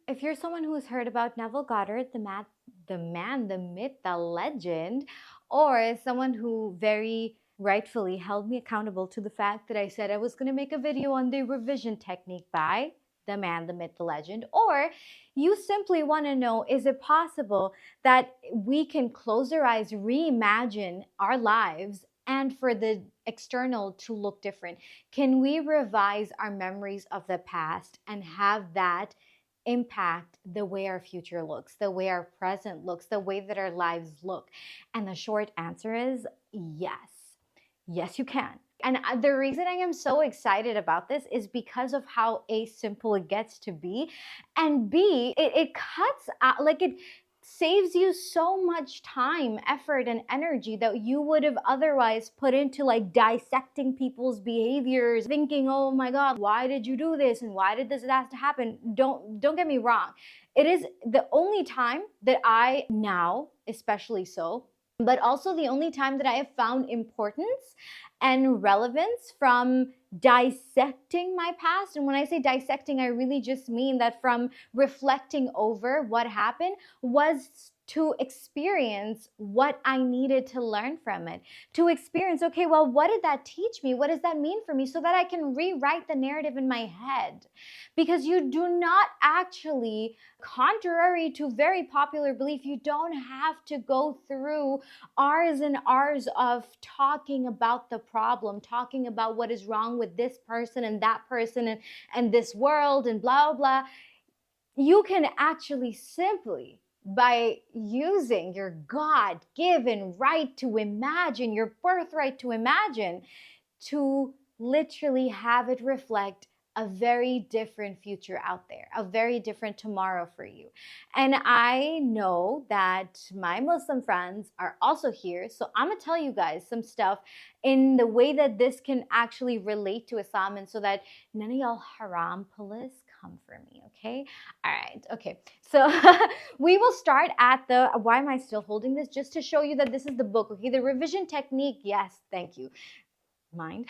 If you're someone who's heard about Neville Goddard, the man, the myth, the legend, or someone who very rightfully held me accountable to the fact that I said I was going to make a video on the revision technique by the man, the myth, the legend, or you simply want to know, is it possible that we can close our eyes, reimagine our lives, and for the external to look different? Can we revise our memories of the past and have that impact the way our future looks, the way our present looks, the way that our lives look? And the short answer is yes. Yes, you can. And the reason I am so excited about this is because of how A, simple it gets to be, and B, it cuts out, like it saves you so much time, effort, and energy that you would have otherwise put into like dissecting people's behaviors, thinking, oh my God, why did you do this? And why did this have to happen? Don't get me wrong. It is the only time that I now, especially so, but also the only time that I have found importance and relevance from dissecting my past. And when I say dissecting, I really just mean that from reflecting over what happened was to experience what I needed to learn from it. To experience, okay, well, what did that teach me? What does that mean for me? So that I can rewrite the narrative in my head. Because you do not actually, contrary to very popular belief, you don't have to go through hours and hours of talking about the problem, talking about what is wrong with this person and that person and this world and blah, blah. You can actually simply, by using your God-given right to imagine, your birthright to imagine, to literally have it reflect a very different future out there, a very different tomorrow for you. And I know that my Muslim friends are also here, so I'm gonna tell you guys some stuff in the way that this can actually relate to Islam, and so that none of y'all haram police come for me, okay? All right, okay. So we will start at the, why am I still holding this? Just to show you that this is the book, okay? The revision technique, yes, thank you. Mind.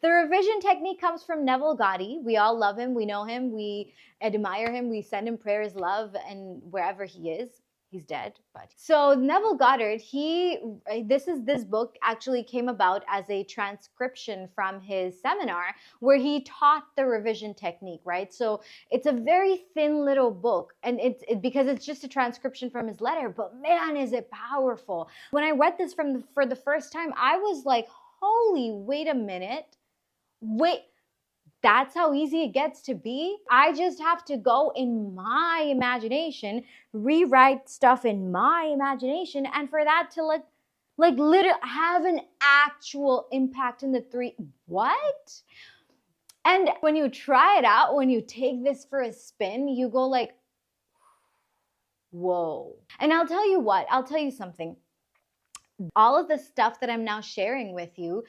The revision technique comes from Neville Goddard. We all love him. We know him. We admire him. We send him prayers, love, and wherever he is. He's dead, but so Neville Goddard, this book actually came about as a transcription from his seminar where he taught the revision technique, right? So it's a very thin little book, and because it's just a transcription from his letter, but man, is it powerful. When I read this for the first time, I was like, holy, wait a minute. Wait, that's how easy it gets to be? I just have to go in my imagination, rewrite stuff in my imagination, and for that to like literally have an actual impact in the three. What? And when you try it out, when you take this for a spin, you go like, whoa. And I'll tell you what, I'll tell you something. All of the stuff that I'm now sharing with you,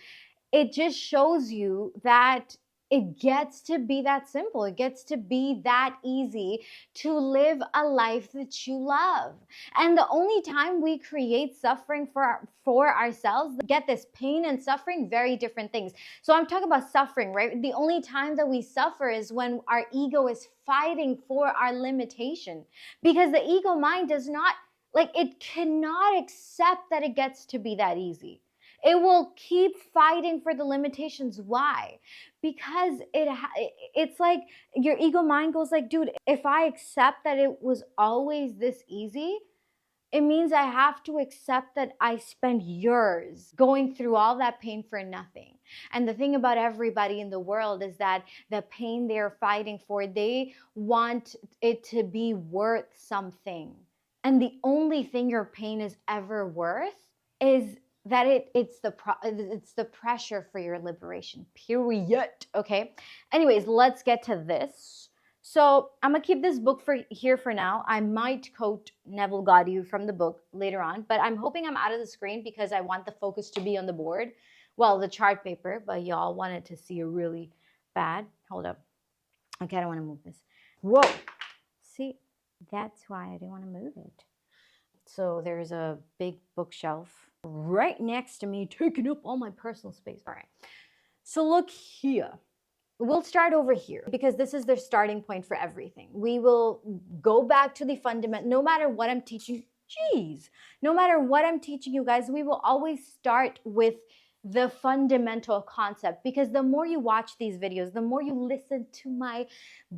it just shows you that it gets to be that simple. It gets to be that easy to live a life that you love. And the only time we create suffering for ourselves, get this, pain and suffering, very different things. So I'm talking about suffering, right? The only time that we suffer is when our ego is fighting for our limitation. Because the ego mind does not, it cannot accept that it gets to be that easy. It will keep fighting for the limitations. Why? Because it's like your ego mind goes like, dude, if I accept that it was always this easy, it means I have to accept that I spent years going through all that pain for nothing. And the thing about everybody in the world is that the pain they're fighting for, they want it to be worth something. And the only thing your pain is ever worth is that it's the pressure for your liberation, period. Okay. Anyways, let's get to this. So I'm gonna keep this book here for now. I might quote Neville Goddard from the book later on, but I'm hoping I'm out of the screen because I want the focus to be on the board. Well, the chart paper, but y'all wanted to see it really bad. Hold up. Okay, I don't want to move this. Whoa. See, that's why I didn't want to move it. So there's a big bookshelf right next to me, taking up all my personal space. All right. So look here. we'll start over here because this is the starting point for everything. We will go back to the fundament. No matter what I'm teaching, no matter what I'm teaching you guys, we will always start with the fundamental concept, because the more you watch these videos, the more you listen to my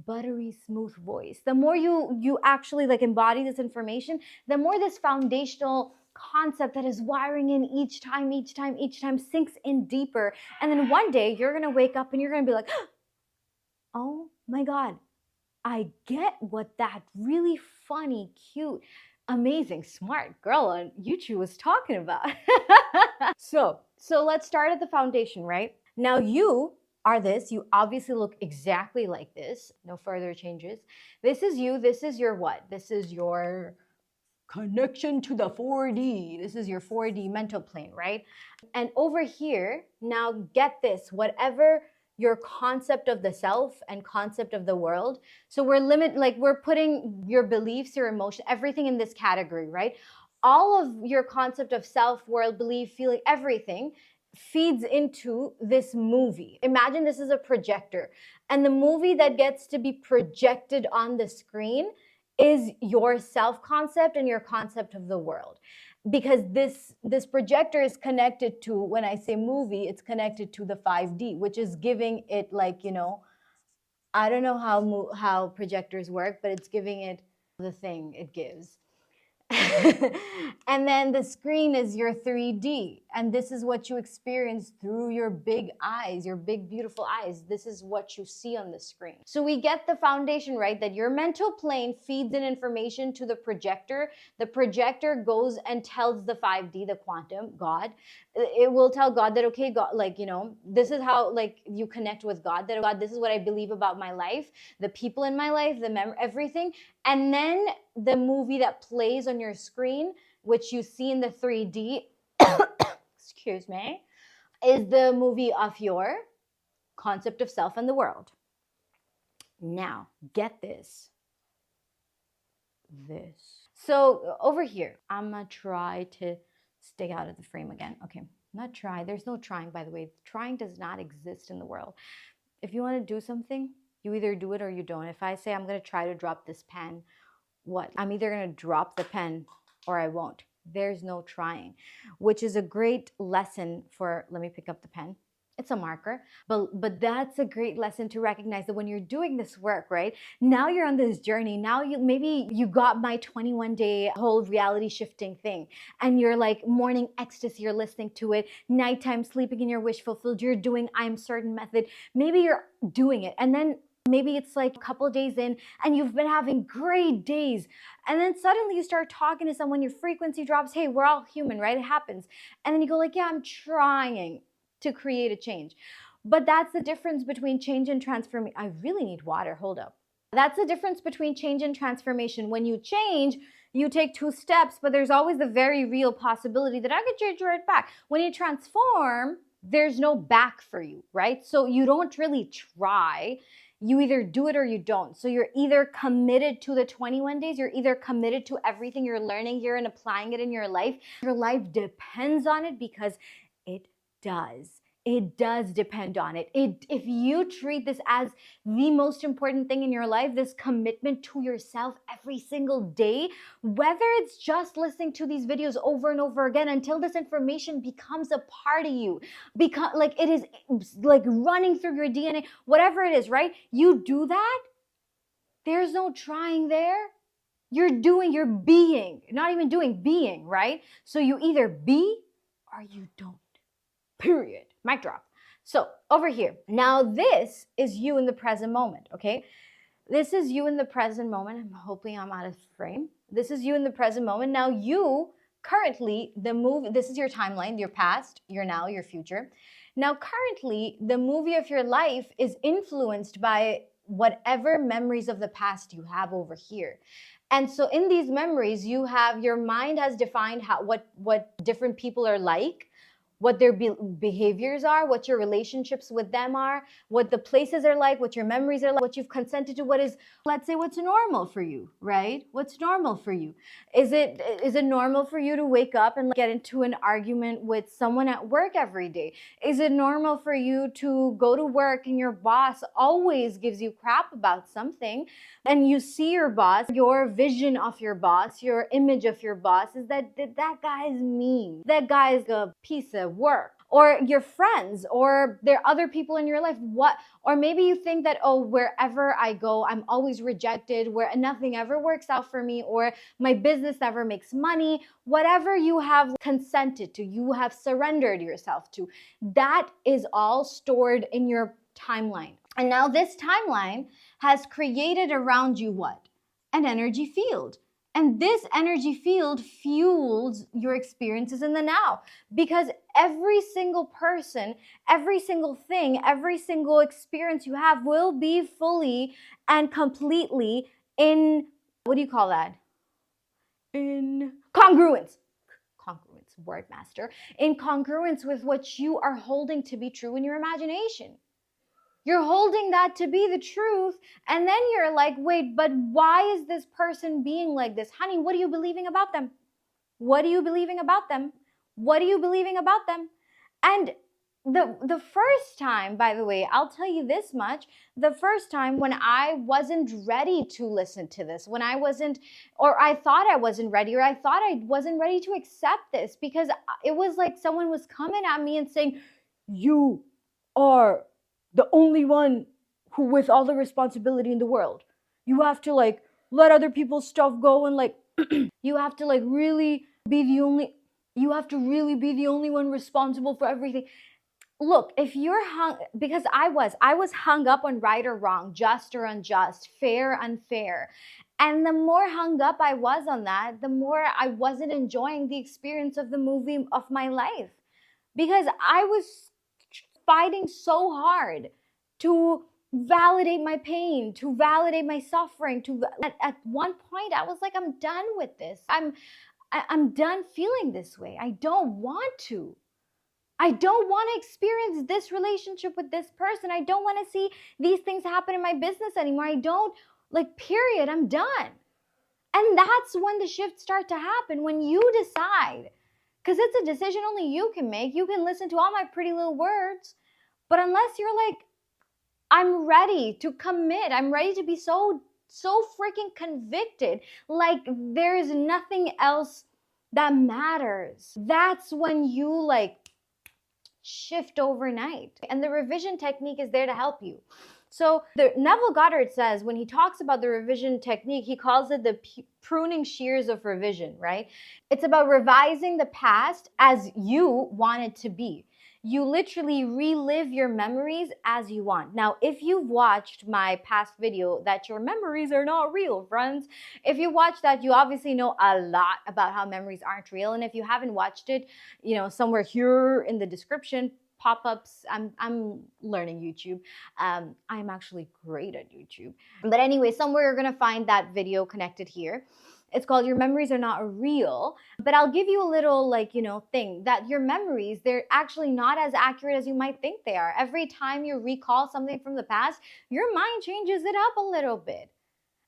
buttery smooth voice, the more you actually like embody this information, the more this foundational concept that is wiring in each time sinks in deeper. And then one day you're going to wake up and you're going to be like, oh my God, I get what that really funny, cute, amazing, smart girl on YouTube was talking about. So let's start at the foundation, right? Now you are this. You obviously look exactly like this. No further changes. This is you. This is your what? This is your connection to the 4D. This is your 4D mental plane, right? And over here, now get this, whatever your concept of the self and concept of the world. So we're putting your beliefs, your emotion, everything in this category, right? All of your concept of self, world, belief, feeling, everything feeds into this movie. Imagine this is a projector, and the movie that gets to be projected on the screen is your self-concept and your concept of the world. Because this projector is connected to, when I say movie, it's connected to the 5D, which is giving it like, I don't know how projectors work, but it's giving it the thing it gives. And then the screen is your 3D, and this is what you experience through your big eyes, your big beautiful eyes. This is what you see on the screen. So we get the foundation, right, that your mental plane feeds in information to the projector. The projector goes and tells the 5D, the quantum, God. It will tell God that, okay, God, this is how you connect with God, that God, this is what I believe about my life, the people in my life, everything. And then the movie that plays on your screen, which you see in the 3D, excuse me, is the movie of your concept of self and the world. Now, get this. So over here, I'm going to try to stay out of the frame again. Okay, not try. There's no trying, by the way. Trying does not exist in the world. If you want to do something, you either do it or you don't. If I say I'm going to try to drop this pen, what? I'm either going to drop the pen or I won't. There's no trying, which is a great lesson for, let me pick up the pen. It's a marker, but that's a great lesson to recognize that when you're doing this work, right? Now you're on this journey. Now maybe you got my 21-day whole reality shifting thing, and you're like morning ecstasy, you're listening to it, nighttime sleeping in your wish fulfilled, you're doing I'm certain method. Maybe you're doing it, and then maybe it's like a couple of days in and you've been having great days, and then suddenly you start talking to someone, your frequency drops. Hey, we're all human, right? It happens. And then you go like, yeah, I'm trying to create a change. But that's the difference between change and transformation. I really need water. Hold up. That's the difference between change and transformation. When you change, you take 2 steps, but there's always the very real possibility that I could change right back. When you transform, there's no back for you, right? So you don't really try. You either do it or you don't. So you're either committed to the 21 days, you're either committed to everything you're learning here and applying it in your life. Your life depends on it, because it does. It does depend on it. If you treat this as the most important thing in your life, this commitment to yourself every single day, whether it's just listening to these videos over and over again until this information becomes a part of you, because like it is like running through your DNA, whatever it is, right? You do that, there's no trying there. You're being, not even doing, being, right? So you either be or you don't. Period. Mic drop. So over here, now this is you in the present moment, okay? This is you in the present moment. I'm hoping I'm out of frame. This is you in the present moment. Now you currently, this is your timeline, your past, your now, your future. Now currently, the movie of your life is influenced by whatever memories of the past you have over here. And so in these memories, your mind has defined what different people are like, what their behaviors are, what your relationships with them are, what the places are like, what your memories are like, what you've consented to, what is, let's say, what's normal for you, right? What's normal for you? Is it normal for you to wake up and get into an argument with someone at work every day? Is it normal for you to go to work and your boss always gives you crap about something, and you see your boss, your vision of your boss, your image of your boss is that guy is mean, that guy is a piece of work? Or your friends, or there are other people in your life, or maybe you think that, oh, wherever I go, I'm always rejected, where nothing ever works out for me, or my business never makes money. Whatever you have consented to, you have surrendered yourself to, that is all stored in your timeline. And now this timeline has created around you what? An energy field. And this energy field fuels your experiences in the now, because every single person, every single thing, every single experience you have will be fully and completely in, what do you call that? In congruence. Congruence, word master. In congruence with what you are holding to be true in your imagination. You're holding that to be the truth, and then you're like, wait, but why is this person being like this? Honey, what are you believing about them? What are you believing about them? What are you believing about them? And the first time, by the way, I'll tell you this much, the first time when I wasn't ready to listen to this, when I wasn't, or I thought I wasn't ready, or I thought I wasn't ready to accept this, because it was like someone was coming at me and saying, you are the only one who with all the responsibility in the world. You have to like let other people's stuff go, and like you have to like really be the only, you have to really be the only one responsible for everything. Look, if you're because I was hung up on right or wrong, just or unjust, fair, unfair. And the more hung up I was on that, the more I wasn't enjoying the experience of the movie of my life, because I was fighting so hard to validate my pain, to validate my suffering. At one point, I was like, I'm done with this. I'm done feeling this way. I don't want to. I don't want to experience this relationship with this person. I don't want to see these things happen in my business anymore. I don't, like, period. I'm done. And that's when the shifts start to happen, when you decide. Because it's a decision only you can make. You can listen to all my pretty little words, but unless you're like, I'm ready to commit, I'm ready to be so freaking convicted, like there is nothing else that matters, that's when you like shift overnight. And the revision technique is there to help you. So Neville Goddard says, when he talks about the revision technique, he calls it the pruning shears of revision, right? It's about revising the past as you want it to be. You literally relive your memories as you want. Now, if you've watched my past video that your memories are not real, friends, if you watched that, you obviously know a lot about how memories aren't real. And if you haven't watched it, you know, somewhere here in the description, pop-ups. I'm learning YouTube. I'm actually great at YouTube. But anyway, somewhere you're gonna find that video connected here. It's called Your Memories Are Not Real. But I'll give you a little thing that your memories, they're actually not as accurate as you might think they are. Every time you recall something from the past, your mind changes it up a little bit.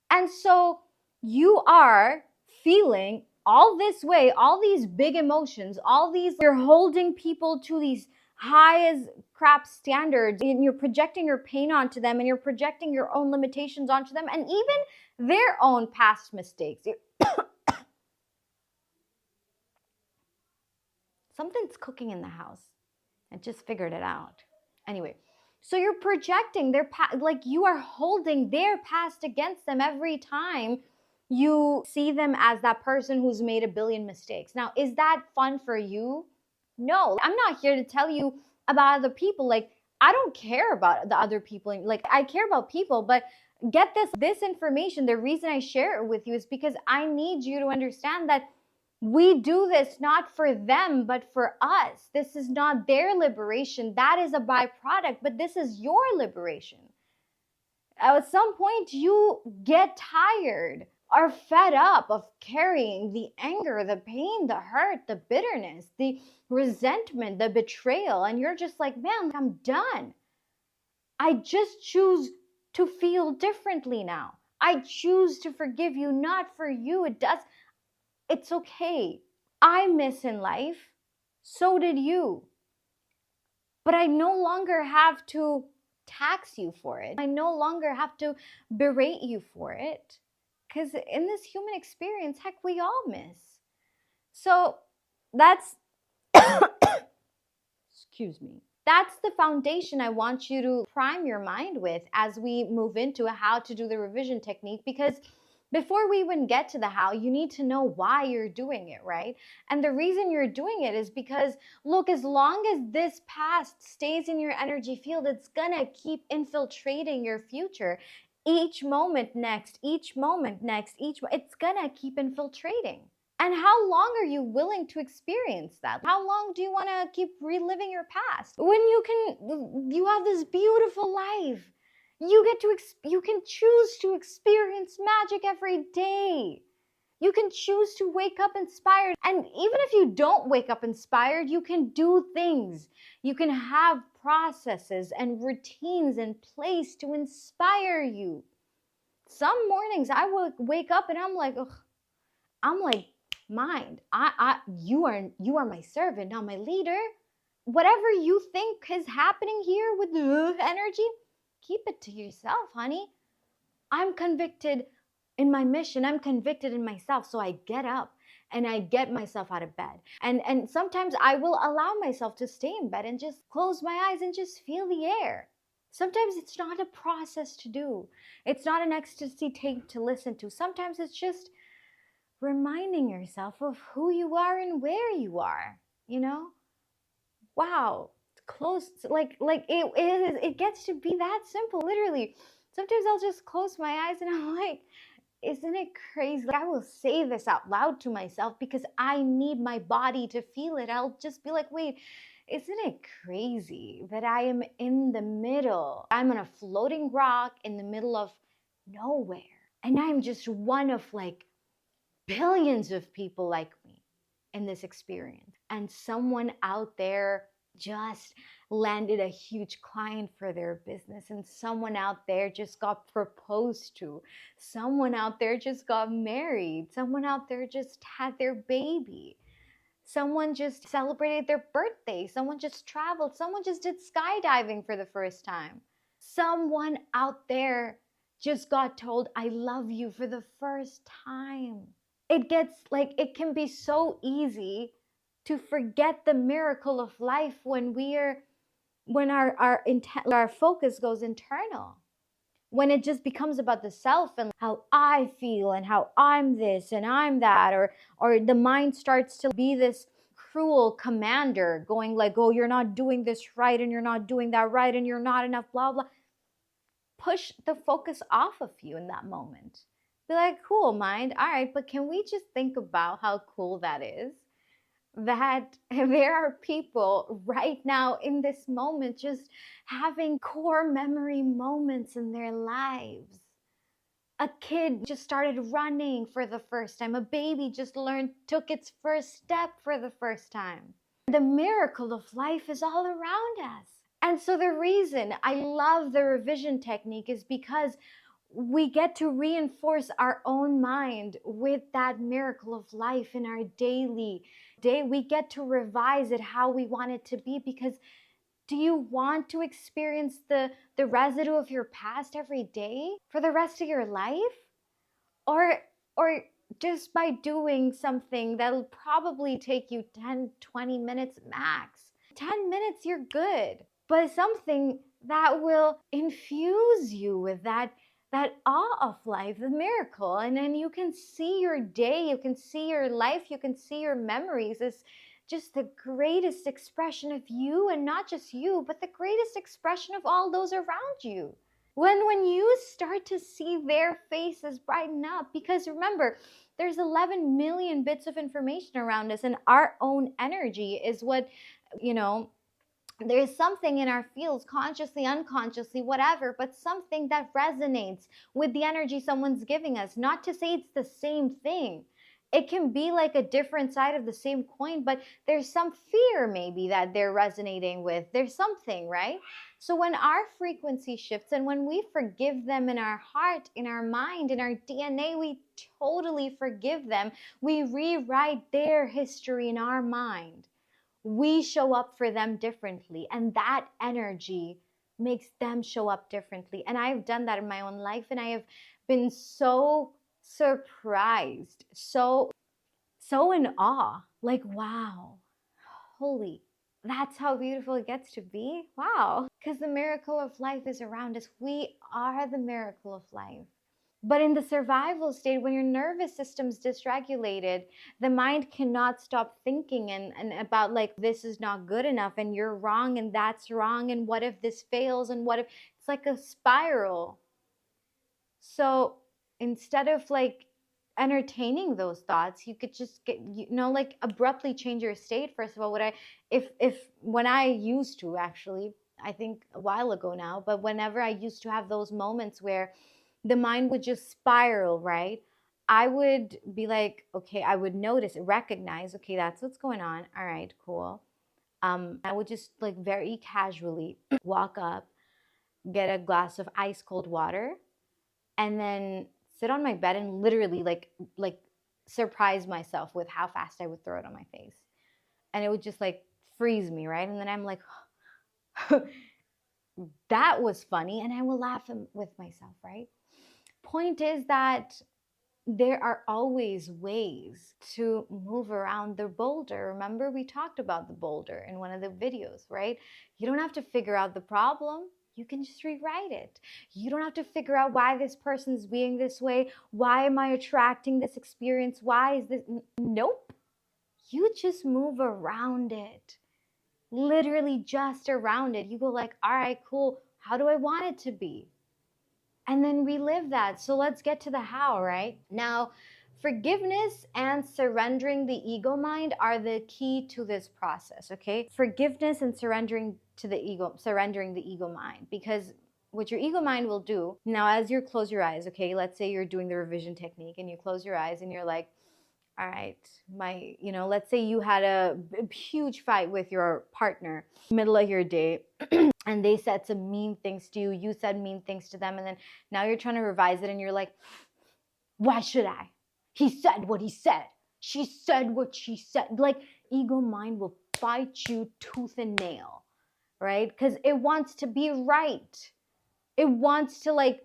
And so you are feeling all this way, all these big emotions, you're holding people to these high as crap standards, and you're projecting your pain onto them, and you're projecting your own limitations onto them, and even their own past mistakes. Something's cooking in the house. I just figured it out. Anyway, so you're projecting their past, like you are holding their past against them every time you see them as that person who's made a billion mistakes. Now, is that fun for you? No, I'm not here to tell you about other people. Like, I don't care about the other people. Like, I care about people, but get this information. The reason I share it with you is because I need you to understand that we do this not for them, but for us. This is not their liberation. That is a byproduct, but this is your liberation. At some point, you get tired are fed up of carrying the anger, the pain, the hurt, the bitterness, the resentment, the betrayal, and you're just like, man, I'm done. I just choose to feel differently now. I choose to forgive you, not for you. It's okay. I miss in life. So did you. But I no longer have to tax you for it. I no longer have to berate you for it. Because in this human experience, heck, we all miss. So that's, excuse me, that's the foundation I want you to prime your mind with as we move into how to do the revision technique. Because before we even get to the how, you need to know why you're doing it, right? And the reason you're doing it is because, look, as long as this past stays in your energy field, it's gonna keep infiltrating your future. Each moment next, it's gonna keep infiltrating. And how long are you willing to experience that? How long do you want to keep reliving your past? When you have this beautiful life. You can choose to experience magic every day. You can choose to wake up inspired. And even if you don't wake up inspired, you can do things. You can have processes and routines in place to inspire you. Some mornings I will wake up and I'm like, ugh, mind, you are my servant, not my leader. Whatever you think is happening here with the energy, keep it to yourself, honey. I'm convicted in my mission. I'm convicted in myself. So I get up and I get myself out of bed. And sometimes I will allow myself to stay in bed and just close my eyes and just feel the air. Sometimes it's not a process to do. It's not an ecstasy tape to listen to. Sometimes it's just reminding yourself of who you are and where you are, you know? Wow, close, it gets to be that simple, literally. Sometimes I'll just close my eyes and I'm like, isn't it crazy? Like, I will say this out loud to myself because I need my body to feel it. I'll just be like, wait, isn't it crazy that I am in the middle? I'm on a floating rock in the middle of nowhere. And I'm just one of like billions of people like me in this experience. And someone out there just landed a huge client for their business, and someone out there just got proposed to, someone out there just got married, someone out there just had their baby, someone just celebrated their birthday, someone just traveled, someone just did skydiving for the first time, someone out there just got told I love you for the first time. It can be so easy to forget the miracle of life when our focus goes internal, when it just becomes about the self and how I feel and how I'm this and I'm that, or the mind starts to be this cruel commander going like, oh, you're not doing this right and you're not doing that right and you're not enough, blah blah. Push the focus off of you in that moment. Be like, cool, mind, all right, but can we just think about how cool that is? That there are people right now in this moment just having core memory moments in their lives. A kid just started running for the first time. A baby just took its first step for the first time. The miracle of life is all around us. And so the reason I love the revision technique is because we get to reinforce our own mind with that miracle of life in our daily day. We get to revise it how we want it to be, because do you want to experience the residue of your past every day for the rest of your life? Or just by doing something that'll probably take you 10, 20 minutes max. 10 minutes, you're good. But something that will infuse you with that awe of life, the miracle. And then you can see your day, you can see your life, you can see your memories as just the greatest expression of you, and not just you, but the greatest expression of all those around you. When you start to see their faces brighten up, because remember, there's 11 million bits of information around us, and our own energy is what, There's something in our fields, consciously, unconsciously, whatever, but something that resonates with the energy someone's giving us. Not to say it's the same thing. It can be like a different side of the same coin, but there's some fear maybe that they're resonating with. There's something, right? So when our frequency shifts and when we forgive them in our heart, in our mind, in our DNA, we totally forgive them. We rewrite their history in our mind. We show up for them differently, and that energy makes them show up differently. And I've done that in my own life, and I have been so surprised, so in awe, like, wow, holy, that's how beautiful it gets to be. Wow. Because the miracle of life is around us. We are the miracle of life. But in the survival state, when your nervous system's dysregulated, the mind cannot stop thinking and about like, this is not good enough and you're wrong and that's wrong and what if this fails and what if, it's like a spiral. So instead of like entertaining those thoughts, you could just get, like abruptly change your state. First of all, when I used to actually, I think a while ago now, but whenever I used to have those moments where the mind would just spiral, right? I would be like, okay, I would notice, recognize, okay, that's what's going on. All right, cool. I would just like very casually walk up, get a glass of ice cold water, and then sit on my bed and literally like surprise myself with how fast I would throw it on my face. And it would just like freeze me, right? And then I'm like, that was funny. And I will laugh with myself, right? Point is that there are always ways to move around the boulder. Remember, we talked about the boulder in one of the videos, right? You don't have to figure out the problem. You can just rewrite it. You don't have to figure out why this person's being this way. Why am I attracting this experience? Why is this? Nope. You just move around it. Literally just around it. You go like, all right, cool. How do I want it to be? And then relive that. So let's get to the how, right? Now, forgiveness and surrendering the ego mind are the key to this process, okay? Forgiveness and surrendering the ego mind, because what your ego mind will do, now as you close your eyes, okay, let's say you're doing the revision technique and you close your eyes and you're like, all right, let's say you had a huge fight with your partner, middle of your day, and they said some mean things to you, you said mean things to them, and then now you're trying to revise it and you're like, why should I? He said what he said. She said what she said. Like, ego mind will fight you tooth and nail, right? Because it wants to be right. It wants to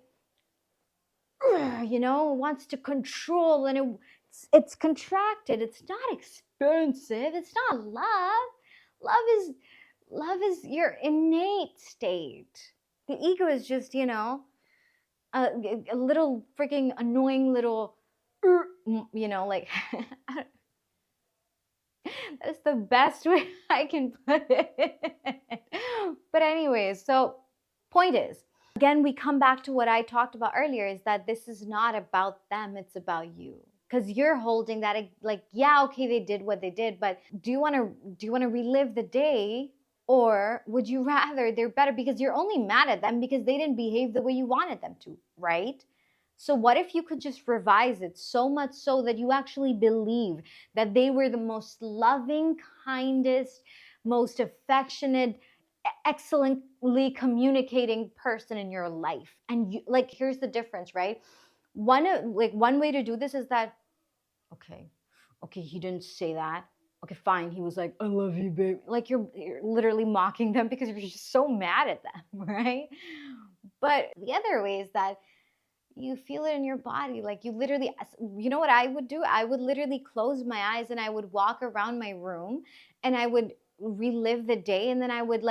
wants to control, and it's contracted. It's not expensive. It's not love. Love is your innate state. The ego is just, a little freaking annoying little, like, that's the best way I can put it. But anyways, so point is, again, we come back to what I talked about earlier, is that this is not about them, it's about you. Because you're holding that, like, yeah, okay, they did what they did, but do you want to relive the day, or would you rather they're better because you're only mad at them because they didn't behave the way you wanted them to, right? So what if you could just revise it so much so that you actually believe that they were the most loving, kindest, most affectionate, excellently communicating person in your life? And you, like, here's the difference, right? One way to do this is that, okay, he didn't say that. Okay, fine. He was like, I love you, babe. Like, you're literally mocking them because you're just so mad at them, right? But the other way is that you feel it in your body. Like, you literally, you know what I would do? I would literally close my eyes and I would walk around my room and I would relive the day, and then I would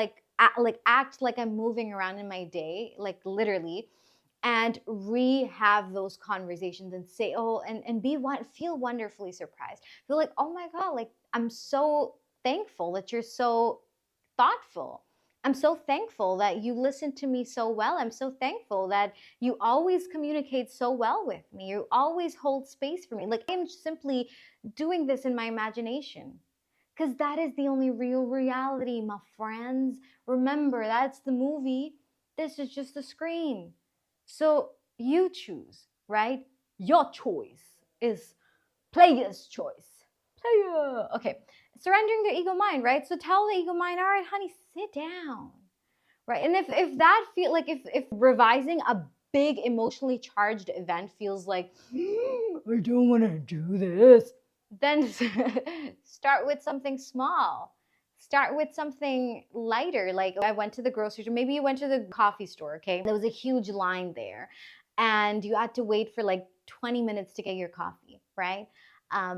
act like I'm moving around in my day, like literally, and have those conversations and say, oh, and feel wonderfully surprised. Feel like, oh my God, like, I'm so thankful that you're so thoughtful. I'm so thankful that you listen to me so well. I'm so thankful that you always communicate so well with me. You always hold space for me. Like, I'm simply doing this in my imagination. Because that is the only real reality, my friends. Remember, that's the movie. This is just the screen. So you choose, right? Your choice is player's choice. Player. Okay. Surrendering the ego mind, right? So tell the ego mind, all right, honey, sit down. Right. And if that feel like if revising a big emotionally charged event feels like I don't want to do this, then start with something small. Start with something lighter. Like I went to the grocery store, maybe you went to the coffee store, okay? There was a huge line there and you had to wait for like 20 minutes to get your coffee, right?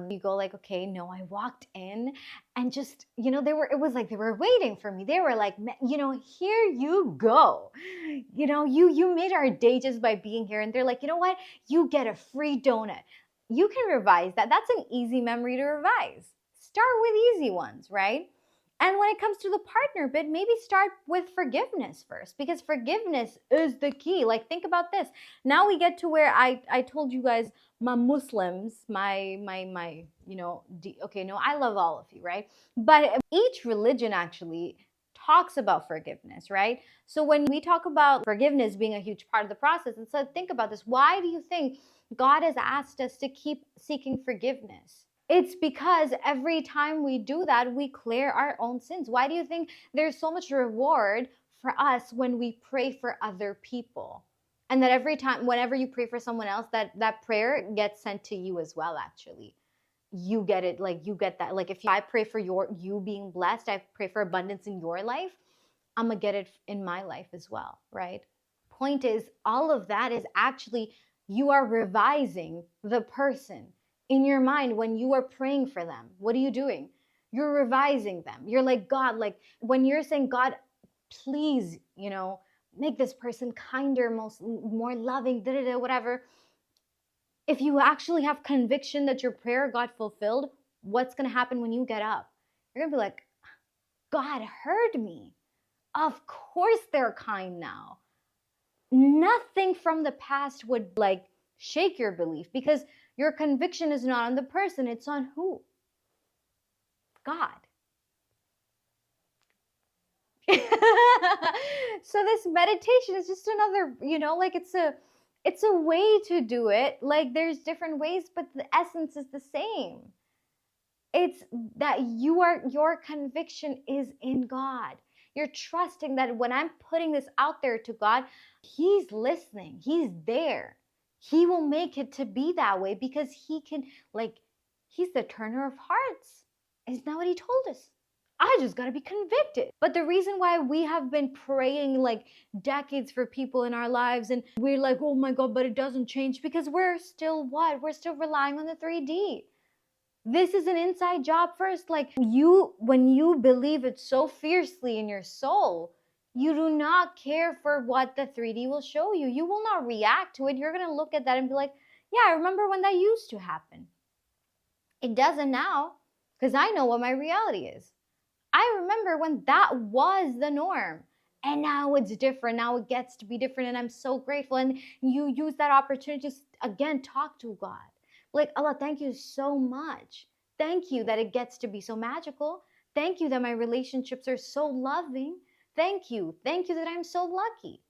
You go like, okay, no, I walked in and just, it was like they were waiting for me. They were like, here you go. You made our day just by being here. And they're like, you know what? You get a free donut. You can revise that. That's an easy memory to revise. Start with easy ones, right? And when it comes to the partner bit, maybe start with forgiveness first, because forgiveness is the key. Like, think about this. Now we get to where I told you guys, my Muslims, okay, no, I love all of you, right? But each religion actually talks about forgiveness, right? So when we talk about forgiveness being a huge part of the process, and so think about this, why do you think God has asked us to keep seeking forgiveness? It's because every time we do that, we clear our own sins. Why do you think there's so much reward for us when we pray for other people? And that every time, whenever you pray for someone else, that prayer gets sent to you as well, actually. You get it, like you get that. Like if I pray for you being blessed, I pray for abundance in your life, I'm gonna get it in my life as well, right? Point is, all of that is actually, you are revising the person in your mind when you are praying for them. What are you doing? You're revising them. You're like, God, like when you're saying, God, please, make this person kinder, more loving, whatever. If you actually have conviction that your prayer got fulfilled, what's going to happen when you get up? You're going to be like, God heard me. Of course they're kind now. Nothing from the past would like shake your belief, because your conviction is not on the person, it's on who? God. So this meditation is just another, like it's a way to do it. Like there's different ways, but the essence is the same. It's that your conviction is in God. You're trusting that when I'm putting this out there to God, He's listening. He's there. He will make it to be that way, because He can, He's the turner of hearts. Isn't that what He told us? I just got to be convicted. But the reason why we have been praying like decades for people in our lives, and we're like, oh my God, but it doesn't change, because we're still what? We're still relying on the 3D. This is an inside job first. Like when you believe it so fiercely in your soul, you do not care for what the 3D will show you. You will not react to it. You're going to look at that and be like, yeah, I remember when that used to happen. It doesn't now, because I know what my reality is. I remember when that was the norm. And now it's different. Now it gets to be different. And I'm so grateful. And you use that opportunity to, again, talk to God. Like, Allah, thank you so much. Thank you that it gets to be so magical. Thank you that my relationships are so loving. Thank you. Thank you that I'm so lucky,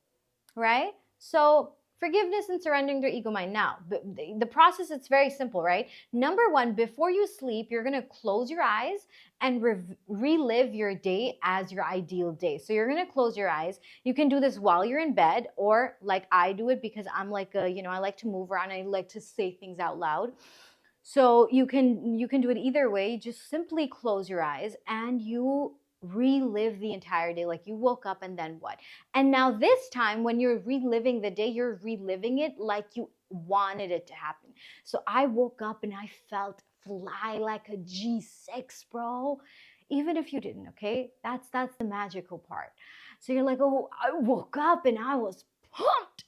right? So forgiveness and surrendering to ego mind. Now, the process, it's very simple, right? Number one, before you sleep, you're going to close your eyes and relive your day as your ideal day. So you're going to close your eyes. You can do this while you're in bed, or like I do it, because I'm like I like to move around. I like to say things out loud. So you can do it either way. Just simply close your eyes and you relive the entire day. Like you woke up and then what? And now this time when you're reliving the day, you're reliving it like you wanted it to happen. So I woke up and I felt fly like a G6, bro. Even if you didn't, okay? That's the magical part. So you're like, oh, I woke up and I was pumped,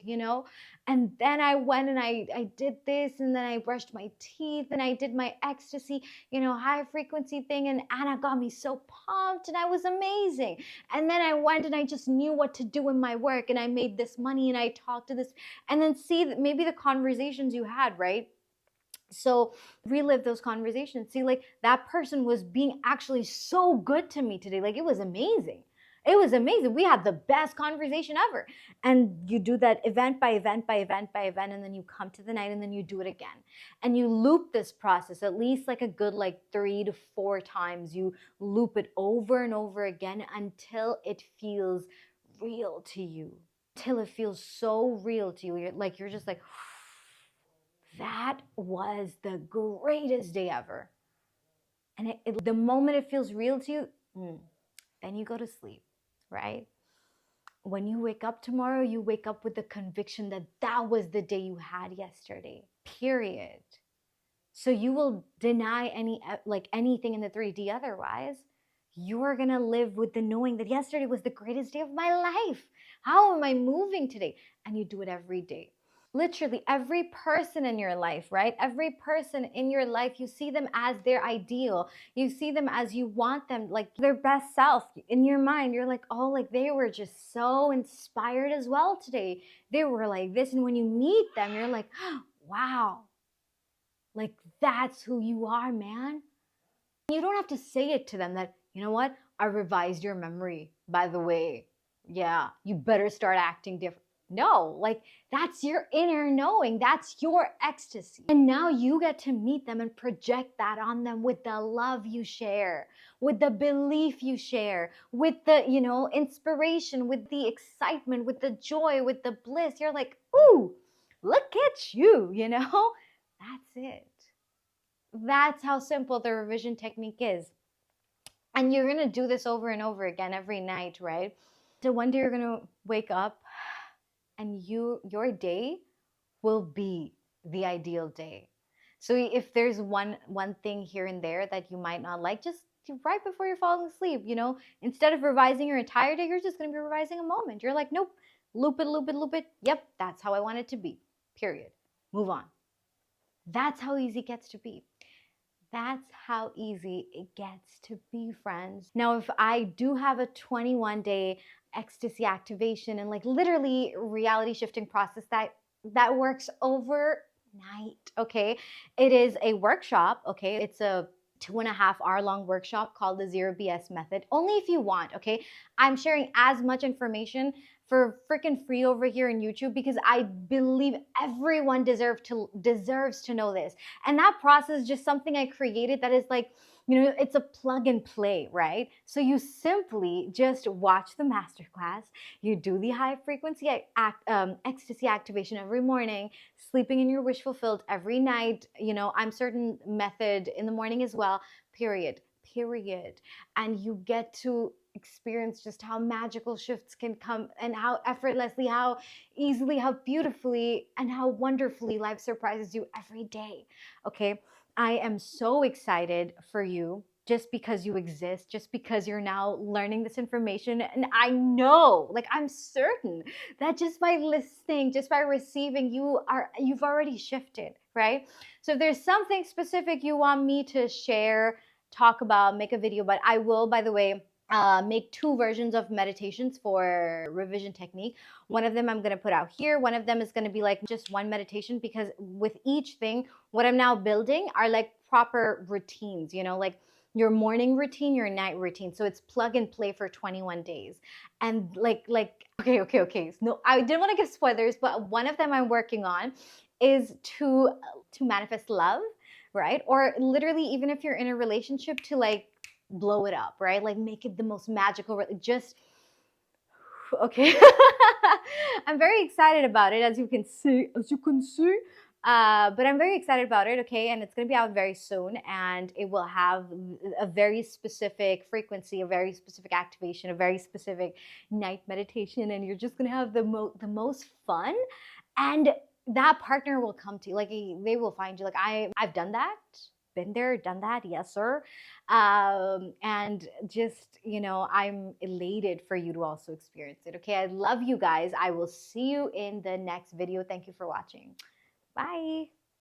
and then I went and I did this, and then I brushed my teeth and I did my ecstasy, high frequency thing, and Anna got me so pumped and I was amazing. And then I went and I just knew what to do in my work, and I made this money and I talked to this, and then see maybe the conversations you had, right? So relive those conversations. See, like that person was being actually so good to me today. Like it was amazing. It was amazing. We had the best conversation ever. And you do that event by event by event by event, and then you come to the night and then you do it again. And you loop this process at least like a good like 3 to 4 times. You loop it over and over again until it feels real to you. Till it feels so real to you. You're just like, that was the greatest day ever. And the moment it feels real to you, then you go to sleep, right? When you wake up tomorrow, you wake up with the conviction that that was the day you had yesterday, period. So you will deny anything in the 3D otherwise. You're going to live with the knowing that yesterday was the greatest day of my life. How am I moving today? And you do it every day. Literally every person in your life, right? Every person in your life, you see them as their ideal. You see them as you want them, like their best self. In your mind, you're like, oh, like they were just so inspired as well today. They were like this. And when you meet them, you're like, oh, wow, like that's who you are, man. You don't have to say it to them that, you know what? I revised your memory, by the way. Yeah, you better start acting different. No, like that's your inner knowing. That's your ecstasy. And now you get to meet them and project that on them with the love you share, with the belief you share, with the, inspiration, with the excitement, with the joy, with the bliss. You're like, ooh, look at you, That's it. That's how simple the revision technique is. And you're going to do this over and over again every night, right? So one day you're going to wake up and your day will be the ideal day. So if there's one thing here and there that you might not like, just right before you're falling asleep, instead of revising your entire day, you're just going to be revising a moment. You're like, nope, loop it, loop it, loop it. Yep, that's how I want it to be. Period. Move on. That's how easy it gets to be. That's how easy it gets to be, friends. Now, if I do have a 21-day ecstasy activation and like literally reality shifting process that works overnight, okay? It is a workshop, okay? It's a 2.5 hour long workshop called the Zero BS Method. Only if you want, okay? I'm sharing as much information for freaking free over here in YouTube because I believe everyone deserves to know this. And that process is just something I created that is like, it's a plug and play, right? So you simply just watch the masterclass, you do the high frequency ecstasy activation every morning, sleeping in your wish fulfilled every night, I'm certain method in the morning as well, period. And you get to experience just how magical shifts can come and how effortlessly, how easily, how beautifully, and how wonderfully life surprises you every day. Okay, I am so excited for you just because you exist, just because you're now learning this information. And I know, like I'm certain that just by listening, just by receiving, you've already shifted, right? So if there's something specific you want me to share, talk about, make a video, but I will, by the way, make 2 versions of meditations for revision technique. One of them I'm going to put out here. One of them is going to be like just one meditation, because with each thing, what I'm now building are like proper routines, like your morning routine, your night routine. So it's plug and play for 21 days. And okay. No, I didn't want to give spoilers, but one of them I'm working on is to manifest love, right? Or literally, even if you're in a relationship, to like blow it up, right? Like make it the most magical, just okay. I'm very excited about it, as you can see, but I'm very excited about it, okay? And it's going to be out very soon, and it will have a very specific frequency, a very specific activation, a very specific night meditation, and you're just going to have the most fun. And that partner will come to you, like they will find you. Like I've done that, been there, done that, yes sir. And just, I'm elated for you to also experience it. Okay, I love you guys. I will see you in the next video. Thank you for watching. Bye.